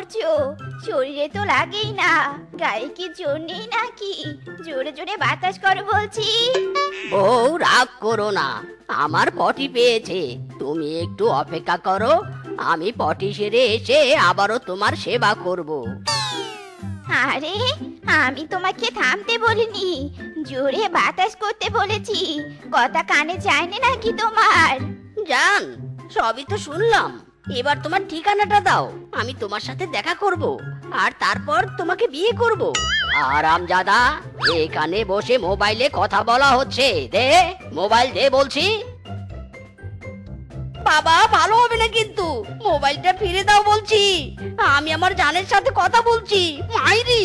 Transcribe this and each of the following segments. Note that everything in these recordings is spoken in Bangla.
করছো? শরীরে তো লাগেই না, গায়ে কি জোর নেই নাকি? জোরে জোরে বাতাস করো বলছি। বউ, রাগ করো না, আমার পটি পেয়েছে। তুমি একটু অপেক্ষা করো, আমি পটি সেরে এসে আবারও তোমার সেবা করব। আরে, আমি তোমাকে থামতে বলিনি, জোরে বাতাস করতে বলেছি। কথা কানে যায়নি নাকি তোমার? জান, সবই তো শুনলাম। এবার তোমার ঠিকানাটা দাও, আমি তোমার সাথে দেখা করব, আর তারপর তোমাকে বিয়ে করব। আরামজাদা, এখানে বসে মোবাইলে কথা বলা হচ্ছে, দে মোবাইল দে বলছি। বাবা, ভালো হবে না কিন্তু, মোবাইলটা ফিরে দাও বলছি। আমি আমার জানের সাথে কথা বলছি, মাইরি।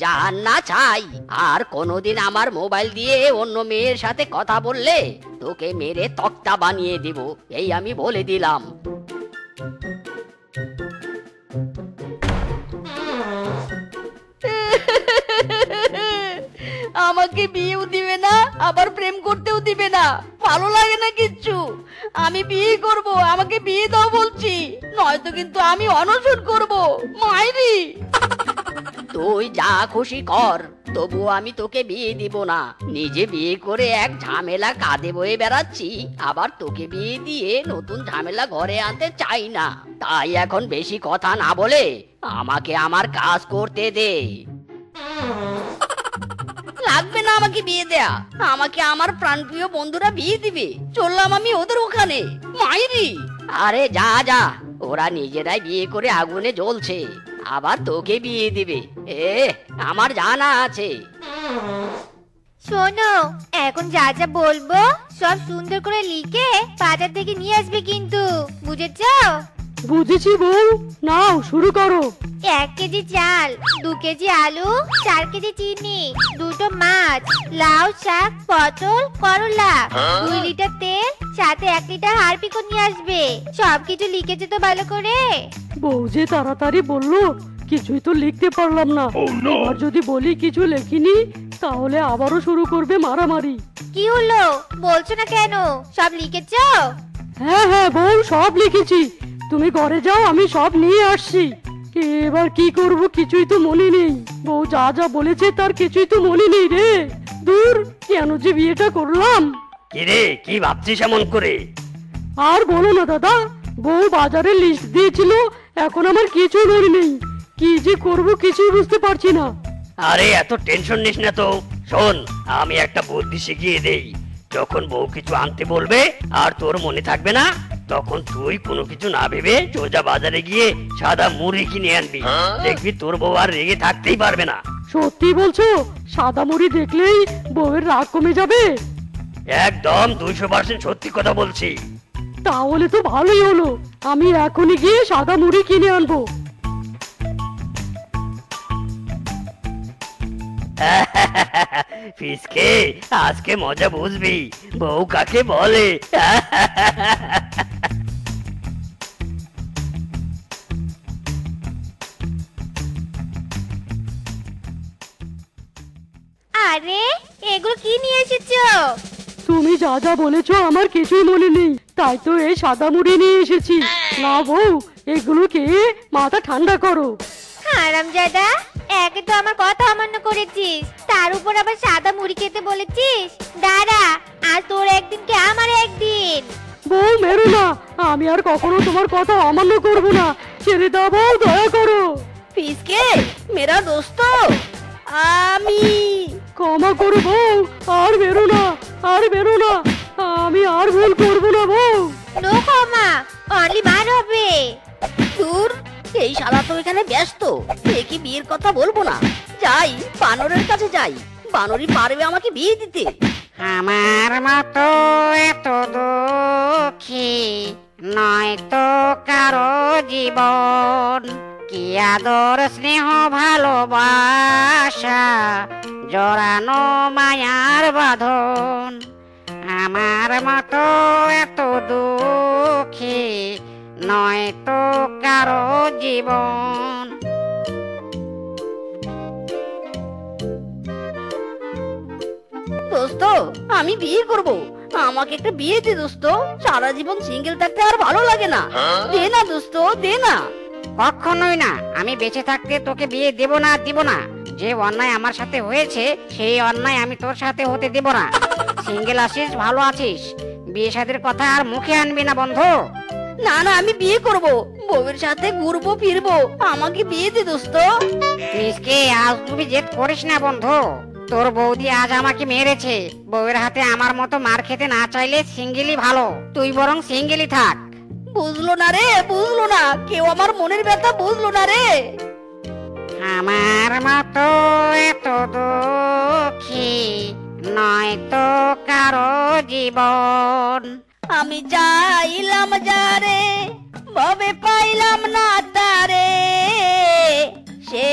জান না চাই, আর কোনোদিন আমার মোবাইল দিয়ে অন্য মেয়ের সাথে কথা বললে তোকে মেরে তক্তা বানিয়ে দিব, এই আমি বলে দিলাম। আমাকে বিয়েও দিবে না, আবার প্রেম করতেও দিবে না, ভালো লাগে না কিচ্ছু। আমি বিয়ে করব, আমাকে বিয়ে দাও বলছি, নয়তো কিন্তু আমি অনশন করব, মাইরি। তুই যা খুশি কর, তবু আমি তোকে বিয়ে দিব না। নিজে বিয়ে করে এক ঝামেলা কাঁধে বয়ে বেড়াচ্ছি, আবার তোকে বিয়ে দিয়ে নতুন ঝামেলা ঘরে আনতে চাই না। তাই এখন বেশি কথা না বলে আমাকে আমার কাজ করতে দে। লাগবে না আমাকে বিয়ে দেয়া, আমাকে আমার প্রাণপ্রিয় বন্ধুরা বিয়ে দিবে, চললাম আমি ওদের ওখানে, মাইরি। আরে যা যা, ওরা নিজেরাই বিয়ে করে আগুনে জ্বলছে, আবার তোকে বিয়ে দিবে, আমার জানা আছে। শোনো, এখন যা যা বলবো সব সুন্দর করে লিখে বাজার থেকে নিয়ে আসবে কিন্তু, বুঝেছো? বুঝেছি বউ, নাও শুরু করো। 1 কেজি চাল, 2 কেজি আলু, 4 কেজি চিনি, 2টো মাছ, লাউ শাক, পটল, করলা, 2 লিটার তেল, সাথে 1 লিটার হারপিকো নিয়ে আসবে। সবকিছু লিখেছে তো ভালো করে? বউ যে তাড়াতাড়ি বললো, কিছুই তো লিখতে পারলাম না। এবার যদি বলি কিছু লেখিনি, তাহলে আবারও শুরু করবে মারামারি। কি হলো, বলছো না কেন? সব লিখেছো? হ্যাঁ হ্যাঁ বউ, সব লিখেছি, তুমি ঘরে যাও, আমি সব নিয়ে আসছি। এবার কি করব কিছুই তো মনে নেই। বউ যা যা বলেছে তার কিছুই তো মনে নেই রে। দূর, কেন যে বিয়েটা করলাম। কি রে, কি ভাবছিস এমন করে? আর বলো না দাদা, বউ বাজারে লিস্ট দিয়েছিল, এখন আমার কিছু মনে নেই। কি যে করব কিছুই বুঝতে পারছি না। আরে এত টেনশন নিস না তো, শোন, আমি একটা বুদ্ধি শিখিয়ে দেই। যখন বউ কিছু আনতে বলবে আর তোর মনে থাকবে না, তখন তুই কোনো কিছু না ভেবে সোজা বাজারে গিয়ে সাদা মুড়ি কিনে আনবি। দেখবি তোর বউ আর রেগে থাকতেই পারবে না। সত্যি বলছো? সাদা মুড়ি দেখলেই বউয়ের রাগ কমে যাবে? একদম 200% সত্যি কথা বলছি। তাহলে তো ভালোই হলো, আমি এখনই গিয়ে সাদা মুড়ি কিনে আনবো। ফিসকে, আজকে মজা বুঝবি, বউ কাকে বলে। আরে, এগুলো কি নিয়ে এসেছো? তুমি যা যা বলেছো আমার কিছুই মনে নেই, তাই তো এই সাদা মুড়ি নিয়ে এসেছি। না বউ, এগুলো খেয়ে মাথা ঠান্ডা করো। হারামজাদা, একে তো আমার কথা অমান্য করেছিস, তার উপর আবার সাদা মুড়ি খেতে বলেছিস। দাঁড়া, আজ তোর একদিন কি আমার একদিন। বউ মেরো না, আমি আর কখনো তোমার কথা অমান্য করব না, ছেড়ে দাও বউ, দয়া করো। ফিসকে, মেরা দোস্ত, আমি ক্ষমা করো বউ, আর বেরো না, আর বেরো না, আমি আর ভুল করবো না বউ। নো ক্ষমা, অনলি মার হবে। দূর, এই শালা তো এখানে ব্যস্ত, কি বিয়ের কথা বলবো না। যাই, বানরের কাছে যাই, বানরই পারবে আমাকে বিয়ে দিতে। আমার মতো এত দুঃখী নয় তো কারো জীবন, কি আদর স্নেহ ভালোবাসা জড়ানো মায়ার বাঁধন। আমার মতো এত দুঃখী নয় তো কারো জীবন। দোস্ত, আমি বিয়ে করব, আমাকে একটা বিয়ে দে দোস্ত, সারা জীবন সিঙ্গেল থাকতে আর ভালো লাগে না। দে না দোস্ত, দে না। কখনোই না। আমি বেঁচে থাকতে তোকে বিয়ে দেব না, দিব না। যে অন্যায় আমার সাথে হয়েছে সেই অন্যায় আমি তোর সাথে হতে দেব না। সিঙ্গেল আছিস, ভালো আছিস, বিয়ে শাদীর কথা আর মুখে আনবি না বন্ধু। না না, আমি বিয়ে করব, বউয়ের সাথে ঘুরবো ফিরবো, আমাকে বিয়ে দে দোস্ত। মিসকে আজ তুমি জেদ করিস না বন্ধু। তোর বৌদি আজ আমাকে মেরেছে। বউয়ের হাতে আমার মতো মার খেতে না চাইলে সিঙ্গেলই ভালো। তুই বরং সিঙ্গেলই থাক। বুঝলো না রে, বুঝলো না, কেউ আমার মনের ব্যথা বুঝলো না রে। আমার মতো এত দুঃখী নয় তো কারো জীবন। আমি চাইলাম যারে, ভবে পাইলাম না তারে, সে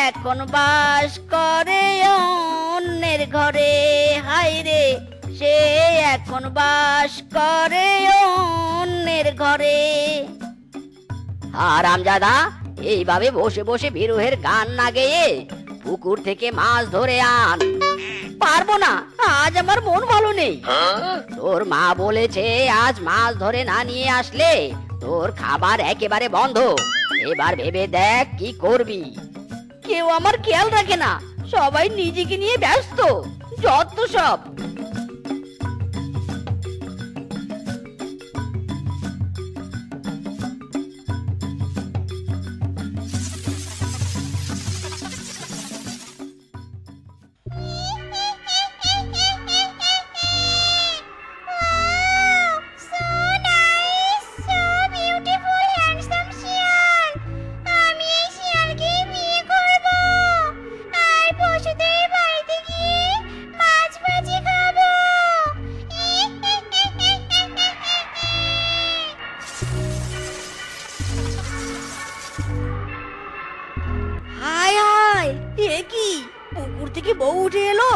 এখন বাস করে অন্যের ঘরে। হায় রে, সে এখন বাস করে অন্যের ঘরে। হারামজাদা, এইভাবে বসে বসে বিরহের গান না গেয়ে পুকুর থেকে মাছ ধরে আন। পারবো না, আজ আমার মন ভালো নেই। তোর মা বলেছে আজ মাছ ধরে না নিয়ে আসলে তোর খাবার একেবারে বন্ধ। এবার ভেবে দেখ কি করবি। কেউ আমার খেয়াল রাখে না, সবাই নিজেকে নিয়ে ব্যস্ত, যত সব। পুকুর থেকে বউ উঠে এলো,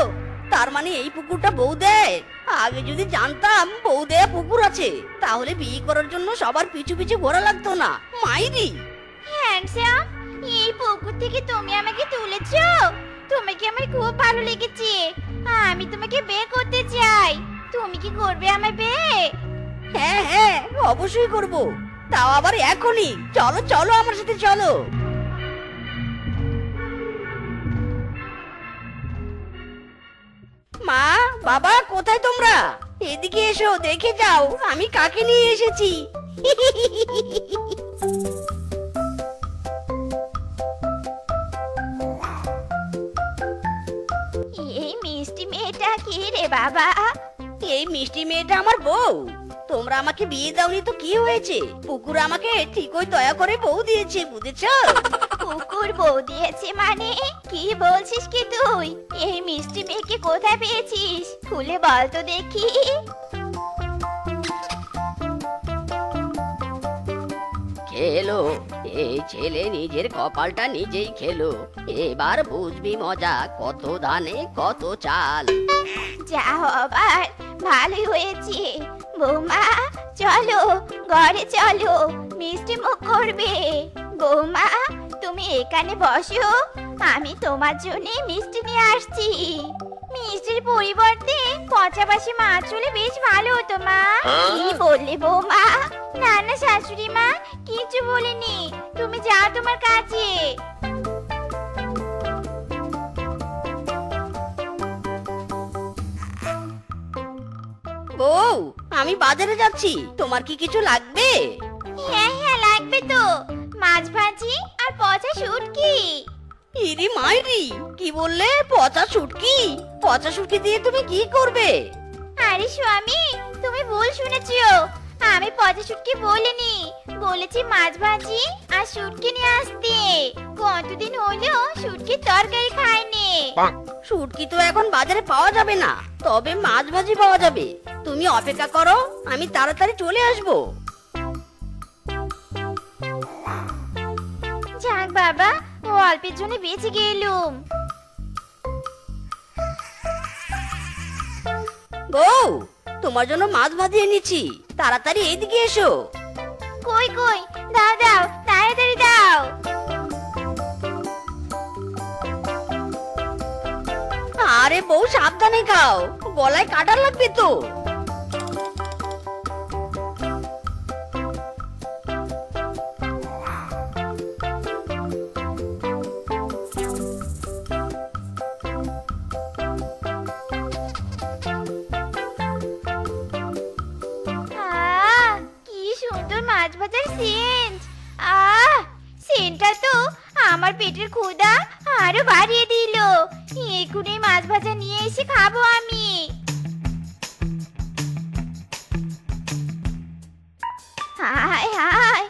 তার মানে এই পুকুরটা বউ দেয়। আগে যদি জানতাম বউ দেয়া পুকুর আছে, তাহলে বিয়ে করার জন্য সবার পিছু পিছু ঘোরা লাগতো না। মাইরি হ্যান্ডসাম, এই পুকুর থেকে তুমি আমাকে তুলেছো। তোমাকে আমার খুব ভালো লেগেছে। আমি তোমাকে বিয়ে করতে চাই। তুমি কি করবে আমার বিয়ে? হ্যাঁ হ্যাঁ, অবশ্যই করব, তাও আবার এখনই। চলো চলো, আমার সাথে চলো। মা, বাবা, কোথায় তোমরা? এদিকে এসো, দেখে যাও আমি কাকে নিয়ে এসেছি। এই মিষ্টি মেয়েটা কি রে বাবা? এই মিষ্টি মেয়েটা আমার বউ। তোমরা আমাকে বিয়ে দাওনি তো কি হয়েছে? পুকুর আমাকে ঠিকই দয়া করে বউ দিয়েছে, বুঝেছো? কুকুর বউ দিয়েছে মানে? কি বলছিস কি তুই? এই মিষ্টি মেয়েকে কোথায় পেয়েছিস? খুলে বল তো দেখি। খেলো, এই ছেলে নিজের কপালটা নিজেই খেলো। এবার বুঝবি মজা, কত ধানে কত চাল। যা হবার ভালোই হয়েছে। বৌমা চলো, ঘরে চলো, মিষ্টি মুখ করবে। বৌমা তুমি এখানে বসো, আমি তোমার জন্য মিষ্টি নিয়ে আসছি। মিষ্টির পরিবর্তে পচা বাসি মাছ হলে বেশ ভালো হতো মা। কি বললে বৌমা? না না শাশুড়ি মা, কিছু বলিনি, তুমি যাও তোমার কাছে। বউ, আমি বাজারে যাচ্ছি, তোমার কি কিছু লাগবে? হ্যাঁ হ্যাঁ লাগবে তো, মাছ ভাজি আর পচা শুটকি। ইরি মাইরি, কি বললে? পচা শুটকি? পচা শুটকি দিয়ে তুমি কি করবে? আরে স্বামী, তুমি ভুল শুনেছো। আমি পচা শুটকি বলিনি, বলেছি মাছ ভাজি আর শুটকি নিয়ে আসতে। কতদিন হলো শুটকির তরকারি খাইনি। শুটকি তো এখন বাজারে পাওয়া যাবে না, তবে মাছ ভাজি পাওয়া যাবে। তুমি অপেক্ষা করো, আমি তাড়াতাড়ি চলে আসবো। যাক বাবা, ও অল্পের জন্য বেঁচে গেলুম। বউ, তোমার জন্য মাছ ভাজি এনেছি, তাড়াতাড়ি এইদিকে এসো। কই কই, দাও দাও, তাড়াতাড়ি দাও। আরে বউ, সাবধানে খাও, গলায় কাটা লাগবে তো। আমার পেটের ক্ষুধা আরো বাড়িয়ে দিল। এক্ষুনি মাছ ভাজা নিয়ে এসে খাবো আমি। হায় হায়,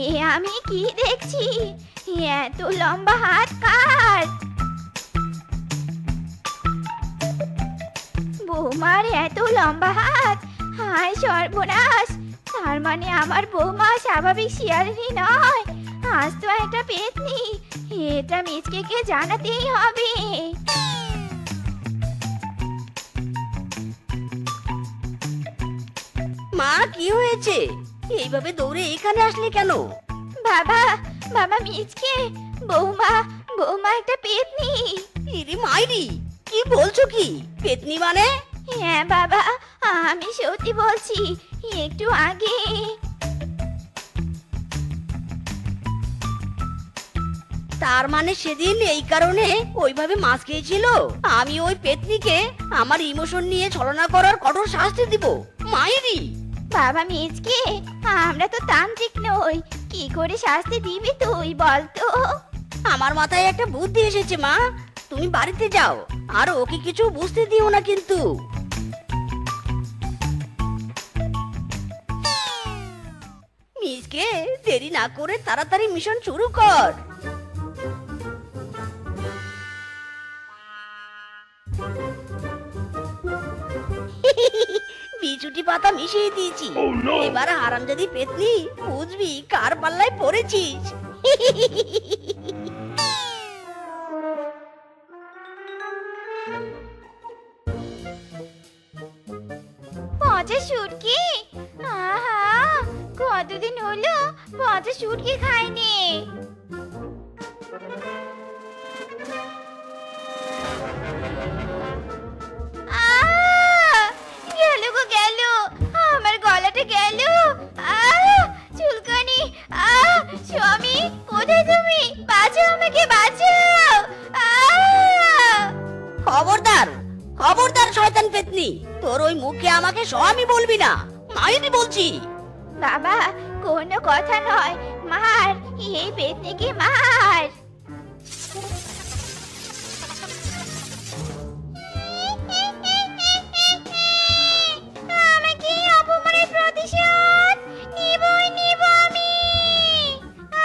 এ আমি কি দেখছি? এত লম্বা হাত কার? বৌমার এত লম্বা হাত! হায় সর্বনাশ! তার মানে আমার বৌমা স্বাভাবিক শিয়ালিনী নয়, আজ তো একটা পেতনি। এটা মিচকেকে জানাতেই হবে। মা, কি হয়েছে? এইভাবে দৌড়ে এখানে আসলে কেন? বাবা, বাবা মিচকে, বৌমা, বৌমা একটা পেতনি। ইরে মাইরি, কি বলছো কি? পেতনি মানে? হ্যাঁ বাবা, আমি সত্যি বলছি। একটু আগে তার মানে সেদিন এই কারণে ওইভাবে মাছ খেয়েছিল? আমি ওই পেতনিকে আমার ইমোশন নিয়ে ছলনা করার কঠোর শাস্তি দিব। মাইরি! বাবা মিচকে, আমরা তো তান্ত্রিক নই, কি করে শাস্তি দিবি তুই বল তো? আমার মাথায় একটা বুদ্ধি এসেছে মা, তুমি বাড়িতে যাও আর ওকে কিছু বুঝতে দিও না কিন্তু। মিসকে, দেরি না করে তাড়াতাড়ি মিশন শুরু কর। বিছুটি পাতা মিশিয়ে দিয়েছি। এবার হারামজাদি পেতনি, বুঝবি কার পাল্লায় পড়েছিস। পচা শুটকি? আহা, কতদিন হলো পচা শুটকি খাইনি। গেল গো গেল, আমার গলাটা গেল। চুলকানি। স্বামী, কোথায় তুমি? বাঁচাও আমাকে, বাঁচাও। খবরদার, খবরদার শয়তান পেতনি, তোর ওই মুখে আমাকে স্বামী বলবি না। মাইরি বলছি। বাবা, কোনো কথা নয়, মার, এই পেতনিকে মার। আমাকে এই অপমানের প্রতিশোধ নিবই নিব আমি।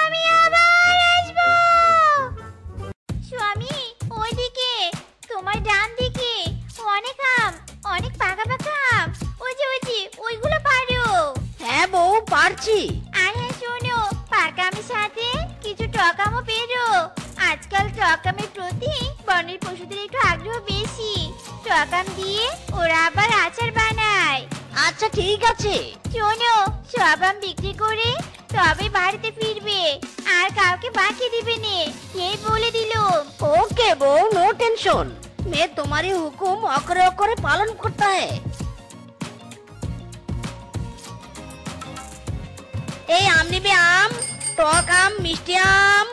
আমি আবার আসবো। স্বামী, ওইদিকে, তোমার ডান দিকে অনেক আম, অনেক পাকা পাকা আম। ওই যে ওইগুলো পারো? হ্যাঁ বউ, পারছি। আর হ্যাঁ শোনো, পাকা আমের সাথে কিছু টক আমও পেরো। আজকাল টক আমের প্রতি বনের পশুদের একটু আগ্রহ বেশি। টক আম দিয়ে ওরা আবার আচার বানায়। আচ্ছা ঠিক আছে। শোনো, সব আম বিক্রি করে তবে বাড়িতে ফিরবে, আর কাউকে বাকি দিবে নে, এই বলে দিলুম। ओके बहू, नो टेंशन। मैं तुम्हारी हुकुम अकरे अकरे पालन करता है। এই আম নিবে আম, টক আম, মিষ্টি আম।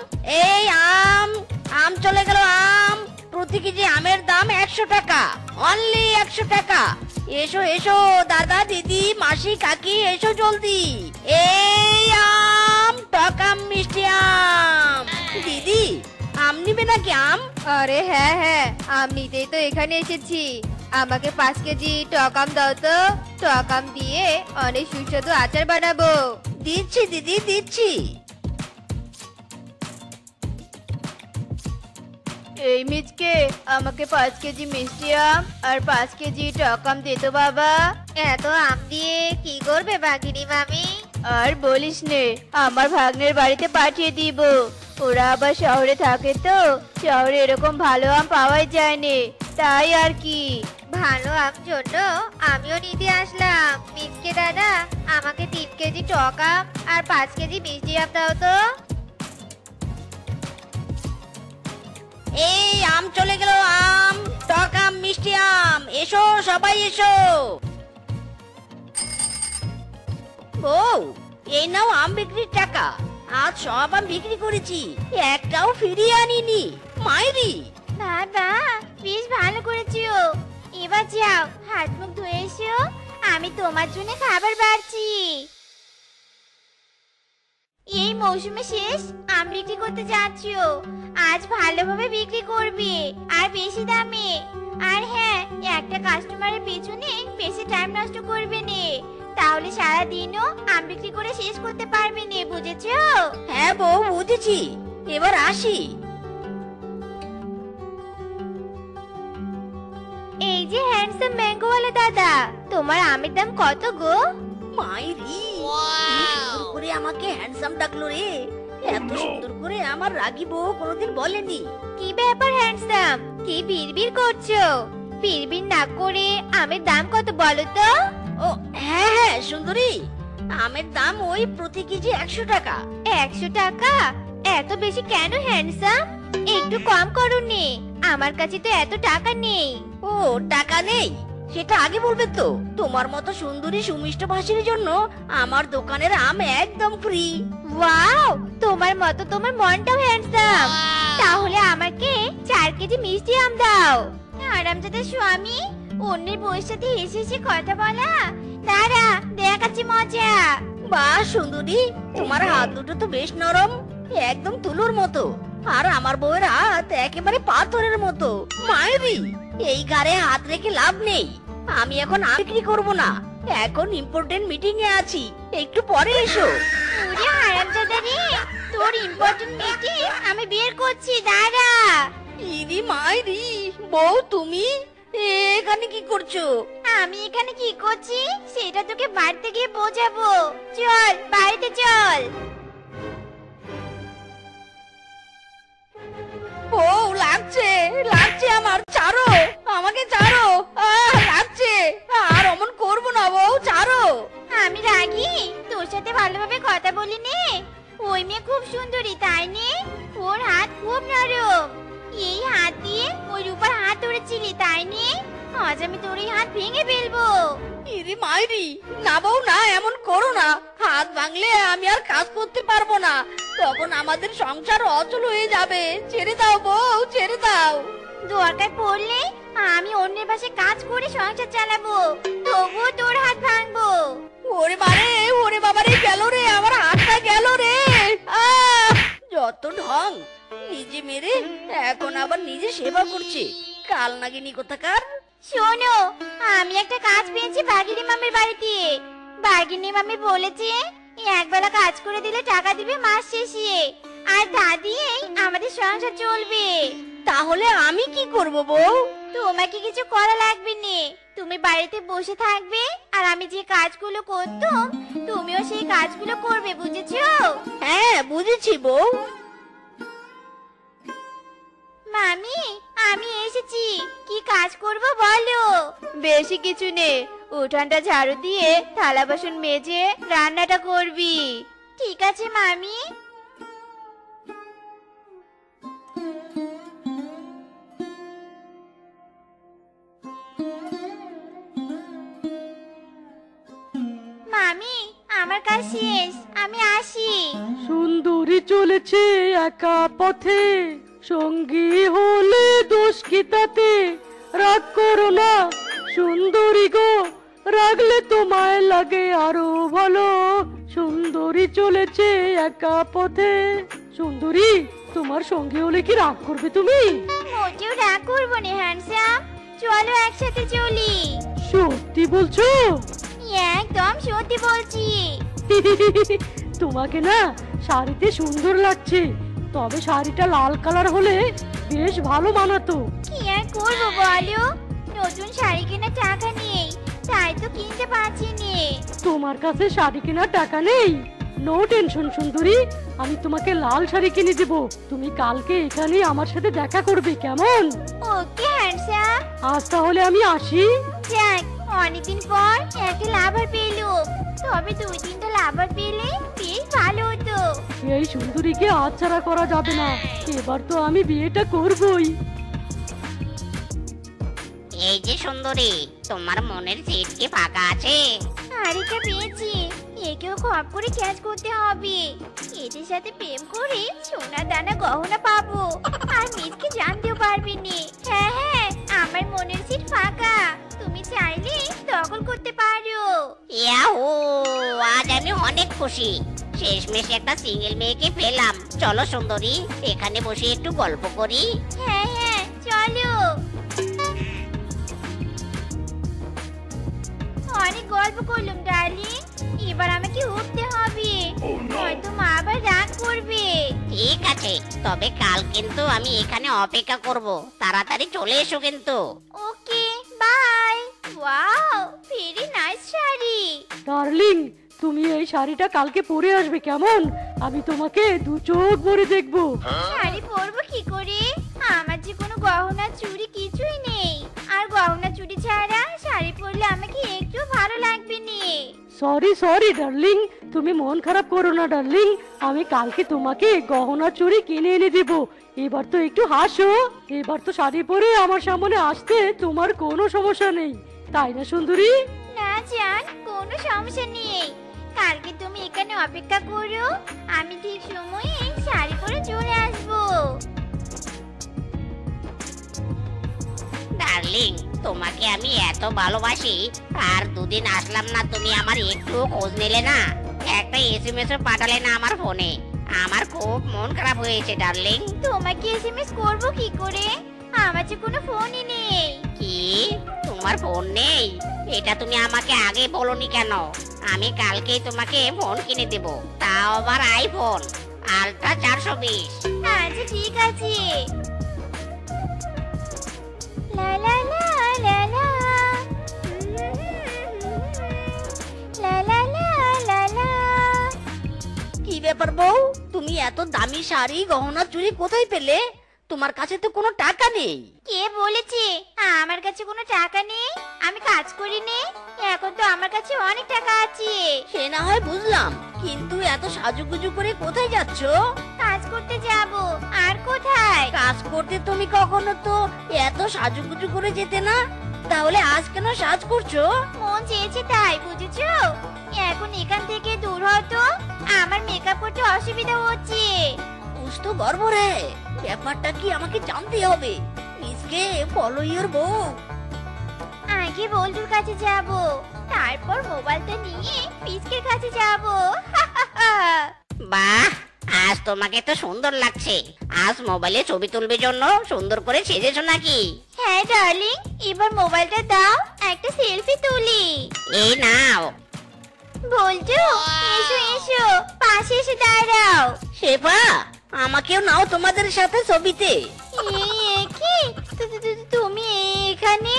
এই আম, আম চলে গেল আম। প্রতি কেজি আমের দাম 100 টাকা, অনলি 100 টাকা। এসো এসো দাদা, দিদি, মাসি, কাকি, এসো জলদি। এই আম, টক আম, মিষ্টি আম। দিদি, আম নিবে নাকি আম? আরে হ্যাঁ হ্যাঁ, আম নিতেই তো এখানে এসেছি। আমাকে 5 কেজি টক আম দাও তো। টক আম দিয়ে অনেক সুস্বাদু আচার বানাবো। দিচ্ছি দিদি, দিচ্ছি। এই মিচকে, আমাকে 5 কেজি মিষ্টি আম আর 5 কেজি টক আম দে তো বাবা। এত আম দিয়ে কি করবে বাঘিনী মামি? আর বলিস নে, আমার ভাগ্নের বাড়িতে পাঠিয়ে দিব। ওরা আবার শহরে থাকে তো, শহরে এরকম ভালো আম পাওয়াই যায় না, তাই আর কি। ভালো আম জন্য আমিও নিতে আসলাম। মিচকে দাদা, আমাকে 3 কেজি টক আম আর 5 কেজি মিষ্টি আম দাও তো। এই আম চলে গেল আম, টক আম, মিষ্টি আম। এসো সবাই এসো। বউ, এই নাও আম বিক্রির টাকা। আজ সব আম বিক্রি করেছি, একটাও ফিরিয়ে আনিনি। মাইরি! বাবা, বেশ ভালো করেছো। এবার যাও, হাত মুখ ধুয়ে এসো, আমি তোমার জন্য খাবার বাড়ছি। এই মৌসুমে শেষ আম বিক্রি করতে যাচ্ছো, আজ ভালোভাবে বিক্রি করবে আর বেশি দামে। আর হ্যাঁ, একটা কাস্টমারের পেছনে বেশি টাইম নষ্ট করবে না, তাহলে সারা দিনও আম বিক্রি করে শেষ করতে পারবে না, বুঝেছো? হ্যাঁ বউ, বুঝেছি। এবার আসি। এই যে হ্যান্ডসাম ম্যাঙ্গোওয়ালা দাদা, তোমার আমের দাম কত গো? মাইরি, সুন্দর করে আমাকে হ্যান্ডসাম ডাকলো রে। এত সুন্দর করে আমার রাগী বউ কোনোদিন বলেনি। কি ব্যাপার হ্যান্ডসাম, কি বিড়বিড় করছো? বিড়বিড় না করে আমের দাম কত বলো তো? ও হ্যাঁ হ্যাঁ সুন্দরী, আমের দাম ওই প্রতি কেজি 100 টাকা। 100 টাকা? এত বেশি কেন হ্যান্ডসাম? একটু কম করুনি, আমার কাছে তো এত টাকা নেই। ও টাকা নেই? সেটা আগে বলবে তো। তোমার মতো সুন্দরী সুমিষ্ট ভাষীর জন্য আমার দোকানের আম একদম ফ্রি। ওয়াও, তোমার মতো তোমার মনটাও হ্যান্ডসাম। তাহলে আমাকে 4 কেজি মিষ্টি আম দাও। আরামজাদা স্বামী, অন্যের বউয়ের সাথে হেসে হেসে কথা বলা, দাঁড়া দেখাচ্ছি মজা। বাহ সুন্দরী, তোমার হাত দুটো তো বেশ নরম, একদম তুলোর মতো। আর আমার বউয়ের হাত একেবারে পাথরের মতো। মায়েরি, এই গারে হাত রেখে লাভ নেই। আমি এখন আম বিক্রি করবো না, এখন ইম্পর্টেন্ট মিটিং এ আছি, একটু পরে এসো। ওরে হারামজাদা রে, তোর ইম্পর্টেন্ট মিটিং আমি বের করছি, দাঁড়া। ইরি মায়েরি, বউ তুমি এখানে কি করছো? আমি এখানে কি করছি সেটা তোকে বাড়িতে গিয়ে বোঝাবো। চল বাড়িতে চল। বউ লাগছে, লাগছে আমার, ছাড়ো আমাকে, ছাড়ো। লাগছে, আর অমন করবো না বউ, ছাড়ো। আমি রাগি? তোর সাথে ভালোভাবে কথা বলি নে। ওই মেয়ে খুব সুন্দরী, তাই নে? ওর হাত খুব নরম, এই হাত দিয়ে ওই রূপার হাত ধরেছিলি, তাই নে? আজ আমি তোর এই হাত ভেঙে ফেলবো। ইরি মাইরি, না বউ না, এমন করো না। হাত ভাঙলে আমি আর কাজ করতে পারবো না, তখন আমাদের সংসার অচল হয়ে যাবে। ছেড়ে দাও বউ, ছেড়ে দাও। দরকার পড়লে আমি অন্যের পাশে কাজ করে সংসার চালাবো, তবুও তোর হাত ভাঙবো। ওরে বারে, ওরে বাবারে, গেল রে, আমার হাতটা গেল রে। যত ঢং, নিজে মেরে এখন আবার নিজে সেবা করছে, কাল নাগিনী কোথাকার। শোনো, আমি একটা কাজ পেয়েছি বাগিনী মামির বাড়িতে। বাগিনী মামি বলেছে একবেলা কাজ করে দিলে টাকা দিবে মাস শেষে, আর তা দিয়েই আমাদের সংসার চলবে। তাহলে আমি কি করব বউ? তোমাকে কিছু করা লাগবে না, তুমি বাড়িতে বসে থাকবে, আর আমি যে কাজগুলো করতাম তুমিও সেই কাজগুলো করবে, বুঝেছো? হ্যাঁ বুঝেছি বউ। মামি, আমি এসেছি, কি কাজ করব বলো? বেশি কিছু নেই, উঠানটা ঝাড়ু দিয়ে থালা বাসন মেজে রান্নাটা করবি। ঠিক আছে মামি। মামি, আমার কাজ শেষ, আমি আসি। সুন্দরী চলেছে একা পথে, সঙ্গী হলে দোষ কি তাতে? রাগ করো না সুন্দরী গো, রাগলে তোমায় লাগে আরো ভালো। সুন্দরী চলেছে একা পথে। সুন্দরী, তোমার সঙ্গী হলে কি রাগ করবে তুমি? মোটেও রাগ করবো না হ্যান্ডসাম, চলো একসাথে চলি। সত্যি বলছো? একদম সত্যি বলছি। তোমাকে না শাড়িতে সুন্দর লাগছে, তবে শাড়িটা লাল কালার হলে বেশ ভালো মানাতো। কি আর করবো বলো, নতুন শাড়ি কেনার টাকা নেই, তাই তো কিনতে পারছি না। তোমার কাছে শাড়ি কেনার টাকা নেই? নো টেনশন সুন্দরী, আমি তোমাকে লাল শাড়ি কিনে দেব। তুমি কালকে এখানে আমার সাথে দেখা করবে, কেমন? ওকে হ্যান্ডসাম। আজ তাহলে আমি আসি। যাক, অনেকদিন পর একটা লাভার পেলুম, তবে 2-3টা লাভার পেলে বেশ ভালো হতো। এই সুন্দরীকে হাতছাড়া করা যাবে না, এবার তো আমি বিয়েটা করবই। এই যে সুন্দরী, তোমার মনের সিট কি ফাঁকা আছে? আরেকটা পেয়েছি, একেও খপ করে ক্যাচ করতে হবে। এদের সাথে প্রেম করে সোনা দানা গহনা পাবো, আর মিসকে জানতেও পারবি নি। হ্যাঁ হ্যাঁ, আমার মনের সিট ফাঁকা, তুমি চাইলে দখল করতে পারো। ইয়াহু, আজ আমি অনেক খুশি। শেষমেশ একটা সিঙ্গেল মেয়েকে পেলাম। চলো সুন্দরী, এখানে বসে একটু গল্প করি। হ্যাঁ হ্যাঁ চলো। অনেক গল্প করলাম ডার্লিং, এবার আমাকে উঠতে হবে, হয়তো মা আবার রাগ করবে। ঠিক আছে, তবে কাল কিন্তু আমি এখানে অপেক্ষা করব। তাড়াতাড়ি চলে এসো কিন্তু। Okay bye. Wow, very nice sari. Darling, তুমি এই শাড়িটা কালকে পরে আসবে কেমন? আমি তোমাকে দু চোখ ভরে দেখবো। শাড়ি পরবো কি করে? আমার যে কোনো গহনা চুড়ি কিছুই নেই, আর গহনা চুড়ি ছাড়া শাড়ি পরলে আমাকে একটু ভালো লাগবে না। সরি সরি ডার্লিং, তুমি মন খারাপ করো না ডার্লিং, আমি কালকে তোমাকে গহনা চুড়ি কিনে এনে দিব। এবার তো একটু হাসো, এবার তো শাড়ি পরে আমার সামনে আসতে তোমার কোনো সমস্যা নেই, তাই না সুন্দরী? না জান, কোনো সমস্যা নেই। কালকে তুমি এখানে অপেক্ষা করো, আমি ঠিক সময়ে শাড়ি পরে চলে আসবো। ডার্লিং, তোমাকে আমি এত ভালোবাসি, আর দুদিন আসলাম না, তুমি আমার একটু খোঁজ নিলে না, একটা এসএমএস পাঠালে না আমার ফোনে। আমার খুব মন খারাপ হয়েছে ডার্লিং। তোমাকে এসএমএস করবো কি করে? আমার যে কোনো ফোনই নেই। কি, তোমার ফোন নেই? এটা তুমি আমাকে আগে বলোনি কেন? আমি কালকেই তোমাকে ফোন কিনে দেব, তাও আবার আইফোন আলট্রা 420। আচ্ছা ঠিক আছে। লা লা লা লা লা। লা লা লা লা লা। কি ব্যাপার বউ, তুমি এত দামি শাড়ি গহনা চুড়ি কোথায় পেলে? তোমার কাছে তো কোনো টাকা নেই। কে বলেছে আমার কাছে কোনো টাকা নেই? আমি কাজ করি নে, এখন তো আমার কাছে অনেক টাকা আছে। সে না হয় বুঝলাম, কিন্তু এত সাজুগুজু করে কোথায় যাচ্ছ? কাজ করতে যাব। আর কোথায়? কাজ করতে তুমি কখনো তো এত সাজুগুজু করে যেতে না, তাহলে আজ কেন সাজ করছো? মন চেয়েছে তাই, বুঝেছো? এখন এখান থেকে দূর হতো, আমার মেকআপ করতে অসুবিধা হচ্ছে। বুঝ তো গর্ব রে, ব্যাপারটা কি আমাকে জানতে হবে। মিসকে ফলো ইওর বউ। আগে বল্টুর কাছে যাব, তারপর মোবাইলটা নিয়ে পিসকের কাছে যাব। বাহ, আজ তোমাকে তো সুন্দর লাগছে। আজ মোবাইলে ছবি তুলবে জন্য সুন্দর করে সেজেছো নাকি? হ্যাঁ ডার্লিং, এবার মোবাইলটা দাও, একটা সেলফি তুলি। এই নাও। বল্টু, এসো এসো, পাশে এসে দাঁড়াও। শেফা, আমাকেও নাও তোমাদের সাথে ছবিতে। এই কি, তুমি এখানে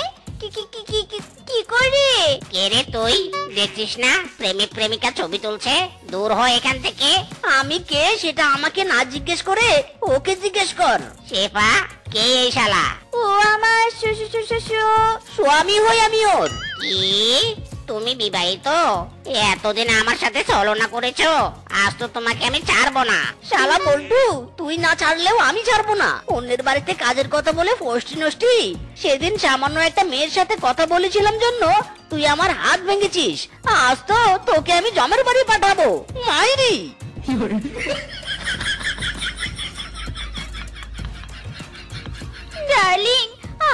কি করে? কে রে তুই? দেখছিস না প্রেমিক প্রেমিকা ছবি তুলছে? দূর হ এখান থেকে। আমি কে সেটা আমাকে না জিজ্ঞেস করে ওকে জিজ্ঞেস কর। শেফা, কে এই শালা? ও আমার স্বামী হই আমি ওর। কি, তুমি বিবাহিত? এতদিন আমার সাথে ছলনা করেছো, আজ তো তোমাকে আমি ছাড়বো না। শালা বল্টু, তুই না ছাড়লেও আমি ছাড়বো না। অন্যের বাড়িতে কাজের কথা বলে ফষ্টি নষ্টি। সেদিন সামান্য একটা মেয়ের সাথে কথা বলেছিলাম জন্য তুই আমার হাত ভেঙেছিস। আজ তো তোকে আমি জমের বাড়ি পাঠাবো মাইরি। ডার্লিং,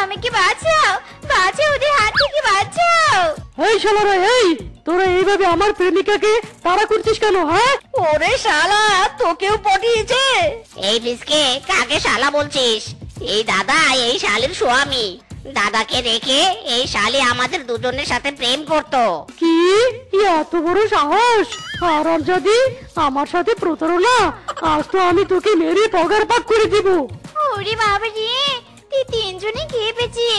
আমাকে বাঁচাও, বাঁচাও, ওদের হাত থেকে বাঁচাও। এই শালারা, এই তোরা এইভাবে আমার প্রেমিকাকে তাড়া করছিস কেন? হ্যাঁ, ওরে শালা, তোকেও পটিয়েছে। এই বিস্কে কাকে শালা বলছিস? এই দাদা এই শালির স্বামী। দাদাকে রেখে এই শালি আমাদের দুজনের সাথে প্রেম করতো। কি এত বড় সাহস! হারামজাদি, আমার সাথে প্রতারণা! আজ তো আমি তোকে মেরে পগার পাক করে দিব। ওরে বাবা রে, তিনজনে খেয়ে পেয়েছে।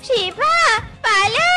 শেফা পালা।